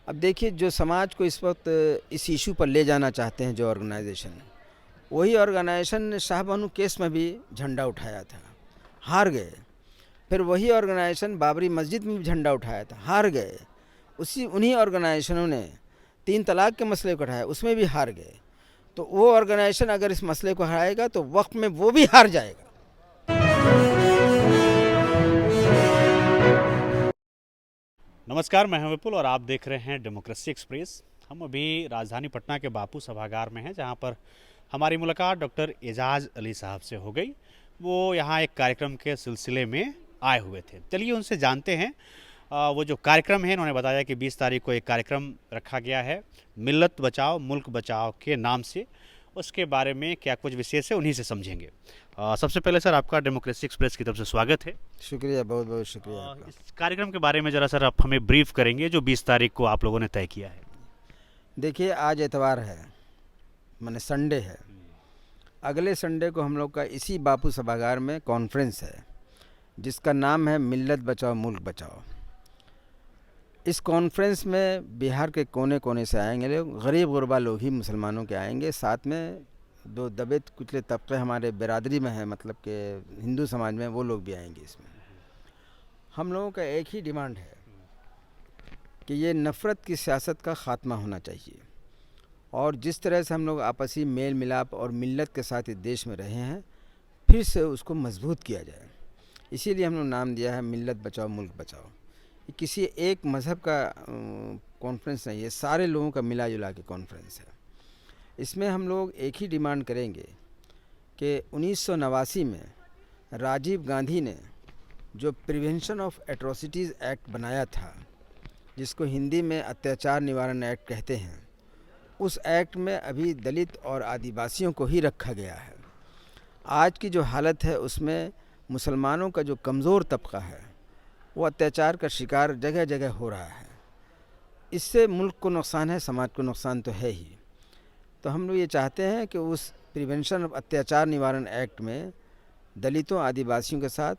अब देखिए, जो समाज को इस वक्त इस इशू पर ले जाना चाहते हैं, जो ऑर्गेनाइजेशन, वही ऑर्गेनाइजेशन ने शाहबानू केस में भी झंडा उठाया था, हार गए। फिर वही ऑर्गेनाइजेशन बाबरी मस्जिद में भी झंडा उठाया था, हार गए। उन्हीं ऑर्गेनाइजेशनों ने 3 तलाक के मसले को उठाया, उसमें भी हार गए। तो वो ऑर्गेनाइजेशन अगर इस मसले को हराएगा तो वक्त में वो भी हार जाएगा। नमस्कार, मैं हूं विपुल और आप देख रहे हैं डेमोक्रेसी एक्सप्रेस। हम अभी राजधानी पटना के बापू सभागार में हैं, जहां पर हमारी मुलाकात डॉक्टर एजाज अली साहब से हो गई। वो यहां एक कार्यक्रम के सिलसिले में आए हुए थे। चलिए उनसे जानते हैं। वो जो कार्यक्रम है, इन्होंने बताया कि 20 तारीख को एक कार्यक्रम रखा गया है, मिल्लत बचाओ मुल्क बचाओ के नाम से। उसके बारे में क्या कुछ विशेष है, उन्हीं से समझेंगे। सबसे पहले सर, आपका डेमोक्रेसी एक्सप्रेस की तरफ से स्वागत है। शुक्रिया, बहुत बहुत शुक्रिया आपका। इस कार्यक्रम के बारे में ज़रा सर आप हमें ब्रीफ करेंगे, जो 20 तारीख को आप लोगों ने तय किया है। देखिए, आज एतवार है, माने संडे है। अगले संडे को हम लोग का इसी बापू सभागार में कॉन्फ्रेंस है, जिसका नाम है मिल्लत बचाओ मुल्क बचाओ। इस कॉन्फ्रेंस में बिहार के कोने कोने से आएंगे लोग, गरीब गुरबा लोग ही मुसलमानों के आएंगे। साथ में दो दबे कुचले तबके हमारे बिरादरी में हैं, मतलब कि हिंदू समाज में, वो लोग भी आएंगे। इसमें हम लोगों का एक ही डिमांड है कि ये नफ़रत की सियासत का ख़ात्मा होना चाहिए, और जिस तरह से हम लोग आपसी मेल मिलाप और मिल्लत के साथ इस देश में रहे हैं, फिर से उसको मजबूत किया जाए। इसीलिए हम लोग नाम दिया है मिल्लत बचाओ मुल्क बचाओ। ये किसी एक मज़हब का कॉन्फ्रेंस नहीं है, सारे लोगों का मिला जुला के कॉन्फ्रेंस है। इसमें हम लोग एक ही डिमांड करेंगे कि 1989 में राजीव गांधी ने जो प्रिवेंशन ऑफ एट्रोसिटीज़ एक्ट बनाया था, जिसको हिंदी में अत्याचार निवारण एक्ट कहते हैं, उस एक्ट में अभी दलित और आदिवासियों को ही रखा गया है। आज की जो हालत है, उसमें मुसलमानों का जो कमज़ोर तबका है, वो अत्याचार का शिकार जगह जगह हो रहा है। इससे मुल्क को नुकसान है, समाज को नुकसान तो है ही। तो हम लोग ये चाहते हैं कि उस प्रिवेंशन ऑफ अत्याचार निवारण एक्ट में दलितों आदिवासियों के साथ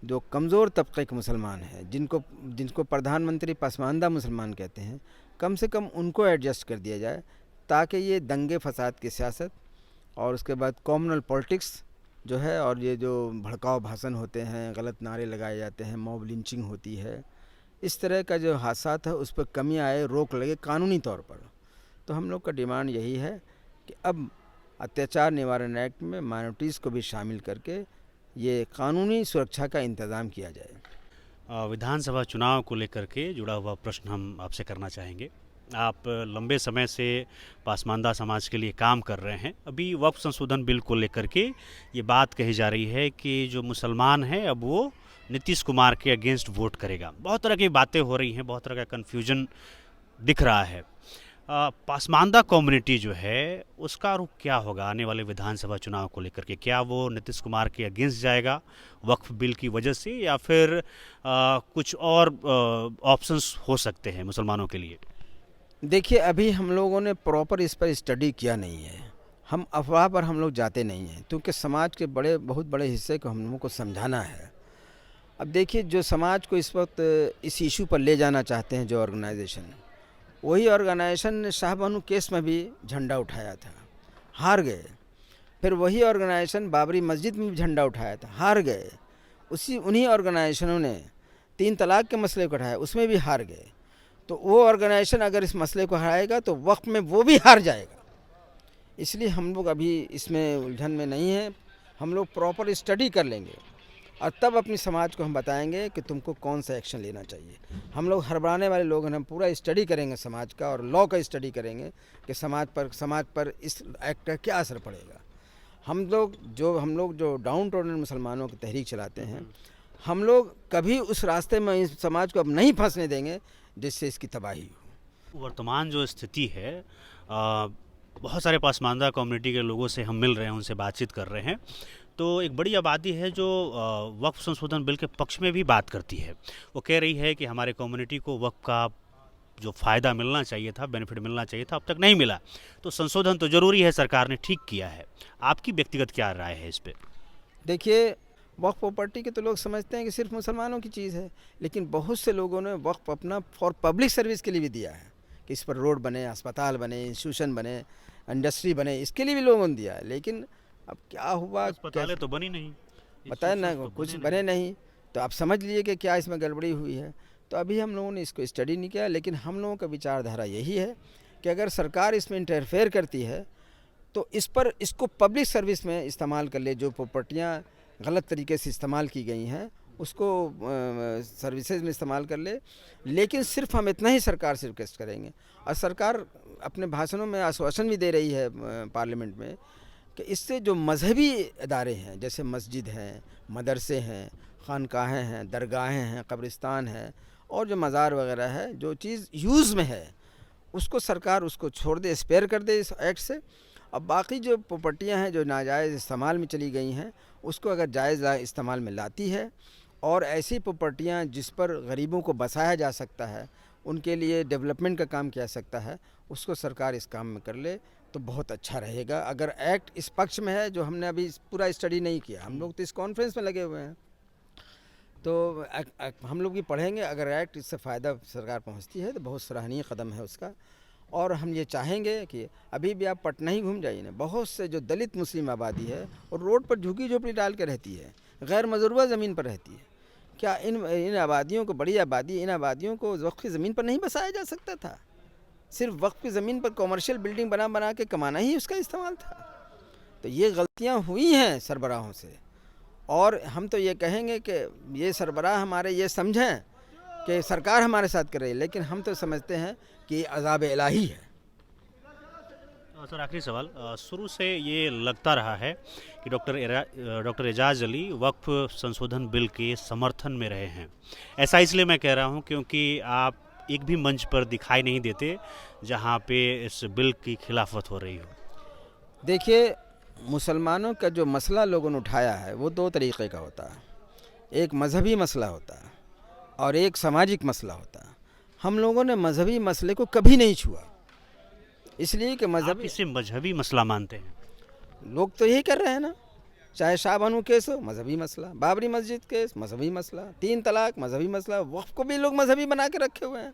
जो कमज़ोर तबके के मुसलमान हैं, जिनको प्रधानमंत्री पसमानदा मुसलमान कहते हैं, कम से कम उनको एडजस्ट कर दिया जाए, ताकि ये दंगे फसाद की सियासत और उसके बाद कॉम्युनल पॉलिटिक्स जो है, और ये जो भड़काऊ भाषण होते हैं, गलत नारे लगाए जाते हैं, मॉब लिंचिंग होती है, इस तरह का जो हादसात है उस पर कमी आए, रोक लगे कानूनी तौर पर। तो हम लोग का डिमांड यही है कि अब अत्याचार निवारण एक्ट में माइनॉरिटीज़ को भी शामिल करके ये कानूनी सुरक्षा का इंतज़ाम किया जाए। विधानसभा चुनाव को लेकर के जुड़ा हुआ प्रश्न हम आपसे करना चाहेंगे। आप लंबे समय से पासमानदा समाज के लिए काम कर रहे हैं। अभी वक्फ संशोधन बिल को लेकर के ये बात कही जा रही है कि जो मुसलमान है, अब वो नीतीश कुमार के अगेंस्ट वोट करेगा। बहुत तरह की बातें हो रही हैं, बहुत तरह का कन्फ्यूजन दिख रहा है। पासमानदा कम्युनिटी जो है, उसका रुख क्या होगा आने वाले विधानसभा चुनाव को लेकर के? क्या वो नीतीश कुमार के अगेंस्ट जाएगा वक्फ बिल की वजह से, या फिर कुछ और ऑप्शंस हो सकते हैं मुसलमानों के लिए? देखिए, अभी हम लोगों ने प्रॉपर इस पर स्टडी किया नहीं है। हम अफवाह पर हम लोग जाते नहीं हैं, क्योंकि समाज के बहुत बड़े हिस्से को हम लोगों को समझाना है। अब देखिए, जो समाज को इस वक्त इस इशू पर ले जाना चाहते हैं, जो ऑर्गेनाइजेशन, वही ऑर्गेनाइजेशन ने शाहबानू केस में भी झंडा उठाया था, हार गए। फिर वही ऑर्गेनाइजेशन बाबरी मस्जिद में भी झंडा उठाया था, हार गए। उन्हीं ऑर्गेनाइजेशनों ने 3 तलाक के मसले को उठाया, उसमें भी हार गए। तो वो ऑर्गेनाइजेशन अगर इस मसले को हराएगा तो वक्त में वो भी हार जाएगा। इसलिए हम लोग अभी इसमें उलझन में नहीं हैं। हम लोग प्रॉपर स्टडी कर लेंगे और तब अपनी समाज को हम बताएंगे कि तुमको कौन सा एक्शन लेना चाहिए। हम लोग हड़बड़ाने वाले लोग हैं, हम पूरा स्टडी करेंगे समाज का, और लॉ का स्टडी करेंगे कि समाज पर इस एक्ट का क्या असर पड़ेगा। हम लोग जो डाउन टाउन मुसलमानों की तहरीक चलाते हैं, हम लोग कभी उस रास्ते में इस समाज को अब नहीं फंसने देंगे जिससे इसकी तबाही हो। वर्तमान जो स्थिति है, बहुत सारे पासमानदा कम्युनिटी के लोगों से हम मिल रहे हैं, उनसे बातचीत कर रहे हैं। तो एक बड़ी आबादी है जो वक्फ संशोधन बिल के पक्ष में भी बात करती है। वो कह रही है कि हमारे कम्युनिटी को वक्फ का जो फ़ायदा मिलना चाहिए था, बेनिफिट मिलना चाहिए था, अब तक नहीं मिला। तो संशोधन तो ज़रूरी है, सरकार ने ठीक किया है। आपकी व्यक्तिगत क्या राय है इस पर? देखिए, वक्फ प्रॉपर्टी के तो लोग समझते हैं कि सिर्फ मुसलमानों की चीज़ है, लेकिन बहुत से लोगों ने वक्फ अपना फॉर पब्लिक सर्विस के लिए भी दिया है। कि इस पर रोड बने, अस्पताल बने, इंस्टीट्यूशन बने, इंडस्ट्री बने, इसके लिए भी लोगों ने दिया। लेकिन अब क्या हुआ, अस्पतालें तो बनी नहीं, बताया ना, इंस्टीट्यूशंस तो कुछ बने बने नहीं। तो आप समझ लीजिए कि क्या इसमें गड़बड़ी हुई है। तो अभी हम लोगों ने इसको स्टडी नहीं किया, लेकिन हम लोगों का विचारधारा यही है कि अगर सरकार इसमें इंटरफेयर करती है तो इस पर इसको पब्लिक सर्विस में इस्तेमाल कर ले। जो प्रॉपर्टियाँ गलत तरीके से इस्तेमाल की गई हैं उसको सर्विसेज में इस्तेमाल कर ले। लेकिन सिर्फ हम इतना ही सरकार से रिक्वेस्ट करेंगे, और सरकार अपने भाषणों में आश्वासन भी दे रही है पार्लियामेंट में, कि इससे जो मजहबी इदारे हैं, जैसे मस्जिद हैं, मदरसे हैं, खानकाहें हैं, दरगाहें हैं, कब्रिस्तान हैं, और जो मज़ार वगैरह है, जो चीज़ यूज़ में है उसको सरकार उसको छोड़ दे, स्पेयर कर दे इस एक्ट से। अब बाकी जो प्रॉपर्टियां हैं जो नाजायज़ इस्तेमाल में चली गई हैं उसको अगर जायज़ इस्तेमाल में लाती है, और ऐसी प्रॉपर्टियां जिस पर गरीबों को बसाया जा सकता है, उनके लिए डेवलपमेंट का काम किया सकता है, उसको सरकार इस काम में कर ले तो बहुत अच्छा रहेगा। अगर एक्ट इस पक्ष में है, जो हमने अभी पूरा स्टडी नहीं किया, हम लोग तो इस कॉन्फ्रेंस में लगे हुए हैं, तो हम लोग भी पढ़ेंगे। अगर एक्ट इससे फ़ायदा सरकार पहुंचती है तो बहुत सराहनीय कदम है उसका। और हम ये चाहेंगे कि अभी भी आप पटना ही घूम जाइए ना, बहुत से जो दलित मुस्लिम आबादी है और रोड पर झुकी झोपड़ी डाल के रहती है, गैर मजरूबा ज़मीन पर रहती है। क्या इन आबादियों को, बड़ी आबादी, इन आबादियों को वक्फ की ज़मीन पर नहीं बसाया जा सकता था? सिर्फ वक्फ की ज़मीन पर कॉमर्शियल बिल्डिंग बना बना के कमाना ही उसका इस्तेमाल था। तो ये गलतियाँ हुई हैं सरबराहों से, और हम तो ये कहेंगे कि ये सरबराह हमारे ये समझें कि सरकार हमारे साथ कर रही है, लेकिन हम तो समझते हैं कि अज़ाब इलाही है। सर आखिरी सवाल, शुरू से ये लगता रहा है कि डॉक्टर एजाज अली वक्फ संशोधन बिल के समर्थन में रहे हैं। ऐसा इसलिए मैं कह रहा हूँ क्योंकि आप एक भी मंच पर दिखाई नहीं देते जहाँ पे इस बिल की खिलाफत हो रही हो। देखिए, मुसलमानों का जो मसला लोगों ने उठाया है वो दो तरीक़े का होता है। एक मजहबी मसला होता है और एक सामाजिक मसला होता है। हम लोगों ने मजहबी मसले को कभी नहीं छुआ, इसलिए कि आप इसे मजहबी मसला मानते हैं? लोग तो यही कर रहे हैं ना। चाहे शाहबानू केस हो, मजहबी मसला, बाबरी मस्जिद केस, मजहबी मसला, 3 तलाक, मजहबी मसला, वक्फ को भी लोग मजहबी बना के रखे हुए हैं।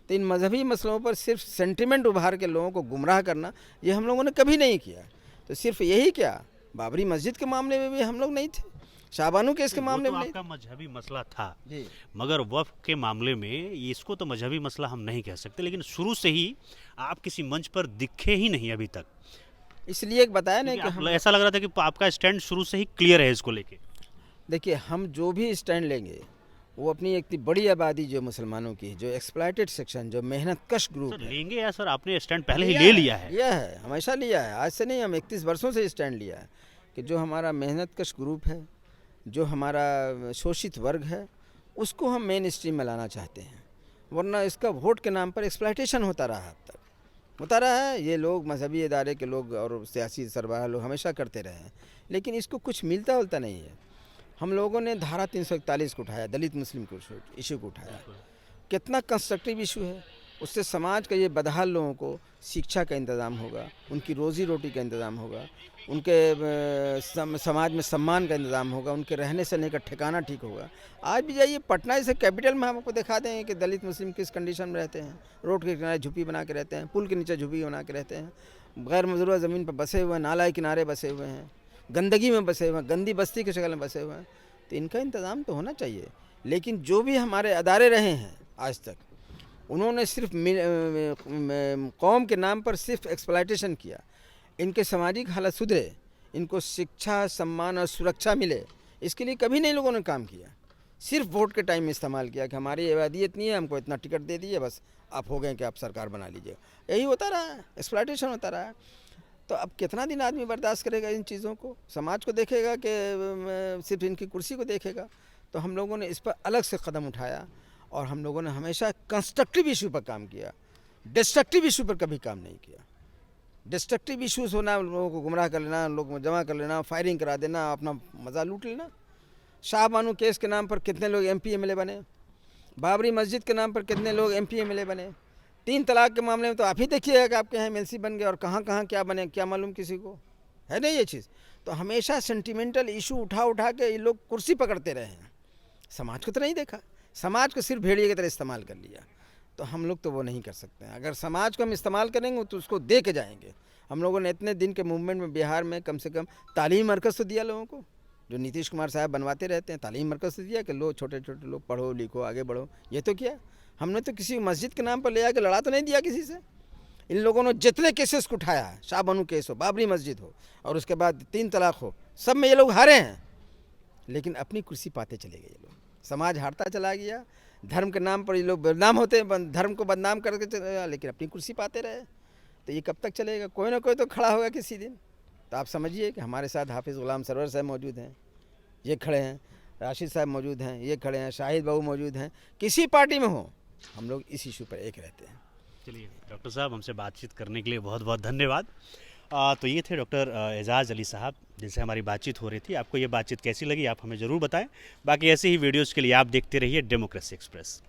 तो इन मजहबी मसलों पर सिर्फ सेंटिमेंट उभार के लोगों को गुमराह करना, ये हम लोगों ने कभी नहीं किया। तो सिर्फ यही क्या, बाबरी मस्जिद के मामले में भी हम लोग नहीं थे, शाहबानू केस के मामले में नहीं। आपका मजहबी मसला था जी, मगर वक्फ के मामले में इसको तो मजहबी मसला हम नहीं कह सकते। लेकिन शुरू से ही आप किसी मंच पर दिखे ही नहीं अभी तक, इसलिए एक बताया नहीं कि हम, ऐसा लग रहा था कि आपका स्टैंड शुरू से ही क्लियर है इसको लेके। देखिए, हम जो भी स्टैंड लेंगे वो अपनी एक बड़ी आबादी जो मुसलमानों की, जो एक्सप्लॉइटेड सेक्शन, जो मेहनत कश ग्रुप सर है, लेंगे या सर आपने स्टैंड पहले ही ले लिया है? लिया है, हमेशा लिया है, आज से नहीं, हम 31 वर्षों से स्टैंड लिया है कि जो हमारा मेहनत कश ग्रुप है, जो हमारा शोषित वर्ग है, उसको हम मेन स्ट्रीम में लाना चाहते हैं। वरना इसका वोट के नाम पर एक्सप्लॉइटेशन होता रहा, अब तक होता रहा है। ये लोग, मजहबी इदारे के लोग और सियासी सरबराह लोग हमेशा करते रहे हैं, लेकिन इसको कुछ मिलता जुलता नहीं है। हम लोगों ने धारा 341 को उठाया, दलित मुस्लिम को इशू को उठाया, कितना कंस्ट्रक्टिव इशू है। उससे समाज का ये बदहाल लोगों को शिक्षा का इंतज़ाम होगा, उनकी रोज़ी रोटी का इंतज़ाम होगा, उनके समाज में सम्मान का इंतज़ाम होगा, उनके रहने सहने का ठिकाना ठीक होगा। आज भी जाइए पटना जैसे कैपिटल में, हम आपको दिखा देंगे कि दलित मुस्लिम किस कंडीशन में रहते हैं। रोड के किनारे झुप्पी बना के रहते हैं, पुल के नीचे झुप्पी बना के रहते हैं, गैर मजरूबा ज़मीन पर बसे हुए हैं, नाला किनारे बसे हुए हैं, गंदगी में बसे हुए हैं, गंदी बस्ती की शक्ल में बसे हुए हैं। तो इनका इंतज़ाम तो होना चाहिए। लेकिन जो भी हमारे अदारे रहे हैं आज तक, उन्होंने सिर्फ कौम के नाम पर सिर्फ एक्सप्लॉइटेशन किया। इनके सामाजिक हालत सुधरे, इनको शिक्षा, सम्मान और सुरक्षा मिले, इसके लिए कभी नहीं लोगों ने काम किया। सिर्फ वोट के टाइम में इस्तेमाल किया कि हमारी आबादी इतनी है, हमको इतना टिकट दे दीजिए, बस आप हो गए कि आप सरकार बना लीजिए। यही होता रहा है, एक्सप्लॉइटेशन होता रहा है। तो अब कितना दिन आदमी बर्दाश्त करेगा इन चीज़ों को? समाज को देखेगा कि सिर्फ इनकी कुर्सी को देखेगा? तो हम लोगों ने इस पर अलग से कदम उठाया, और हम लोगों ने हमेशा कंस्ट्रक्टिव इशू पर काम किया, डिस्ट्रक्टिव इशू पर कभी काम नहीं किया। डिस्ट्रक्टिव इशूज़ होना, लोगों को गुमराह कर लेना, लोगों को जमा कर लेना, फायरिंग करा देना, अपना मज़ा लूट लेना। शाहबानू केस के नाम पर कितने लोग MP MLA बने, बाबरी मस्जिद के नाम पर कितने लोग MP MLA बने, 3 तलाक के मामले में तो आप ही देखिएगा कि आपके यहाँ MLC बन गए, और कहाँ कहाँ क्या बने, क्या मालूम किसी को, है नहीं ये चीज़। तो हमेशा सेंटिमेंटल इशू उठा उठा के ये लोग कुर्सी पकड़ते रहे हैं, समाज को तो नहीं देखा। समाज को सिर्फ भेड़िए की तरह इस्तेमाल कर लिया। तो हम लोग तो वो नहीं कर सकते हैं। अगर समाज को हम इस्तेमाल करेंगे तो उसको दे के जाएंगे। हम लोगों ने इतने दिन के मूवमेंट में बिहार में कम से कम तालीम मरकज़ तो दिया लोगों को, जो नीतीश कुमार साहब बनवाते रहते हैं, तालीम मरकज़ तो दिया कि लो छोटे छोटे लोग पढ़ो लिखो आगे बढ़ो, ये तो किया। हमने तो किसी मस्जिद के नाम पर ले आके लड़ा तो नहीं दिया किसी से। इन लोगों ने जितने केसेस को उठाया है, शाह बनु केस हो, बाबरी मस्जिद हो, और उसके बाद 3 तलाक हो, सब में ये लोग हारे हैं, लेकिन अपनी कुर्सी पाते चले गए ये लोग। समाज हारता चला गया, धर्म के नाम पर ये लोग बदनाम होते हैं, धर्म को बदनाम करके चले, लेकिन अपनी कुर्सी पाते रहे। तो ये कब तक चलेगा? कोई ना कोई तो खड़ा होगा किसी दिन। तो आप समझिए कि हमारे साथ हाफिज़ गुलाम सरवर साहब मौजूद हैं, ये खड़े हैं, राशिद साहब मौजूद हैं, ये खड़े हैं, शाहिद बाबू मौजूद हैं। किसी पार्टी में हो, हम लोग इस इशू पर एक रहते हैं। चलिए डॉक्टर साहब, हमसे बातचीत करने के लिए बहुत बहुत धन्यवाद। तो ये थे डॉक्टर एजाज़ अली साहब, जिनसे हमारी बातचीत हो रही थी। आपको ये बातचीत कैसी लगी आप हमें ज़रूर बताएं। बाकी ऐसे ही वीडियोज़ के लिए आप देखते रहिए डेमोक्रेसी एक्सप्रेस।